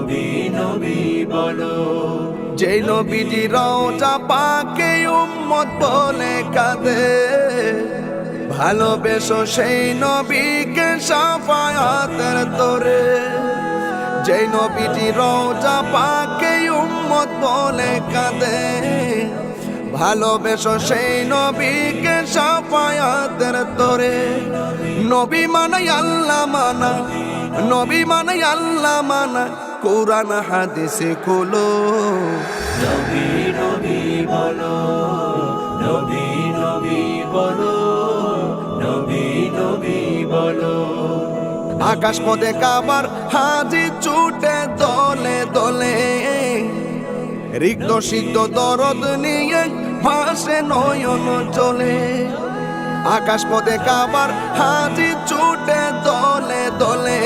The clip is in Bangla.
নবী নবী বলো। যেই নবীজি রওজা পাকে উম্মত বলে কাঁদে, ভালোবেসো সেই নবীকে শাফায়াতের তরে। যেই নবীজি রওজা পাকে উম্মত বলে কাঁদে, ভালোবেসো সেই নবীকে শাফায়াতের তরে। নবী মানে আল্লাহ মানা, নবী মানে আল্লাহ মানা, কোরআন হাদিসে খোলো। নবী নবী বলো, নবী নবী বলো, নবী নবী বলো। আকাশ পথে কাবার হাজি ছুটে দলে দলে, রিক্ত সিদ্ধ দরদ নিয়ে ভাসে নয়ন চলে। আকাশ পথে কাবার হাজি ছুটে দলে দলে,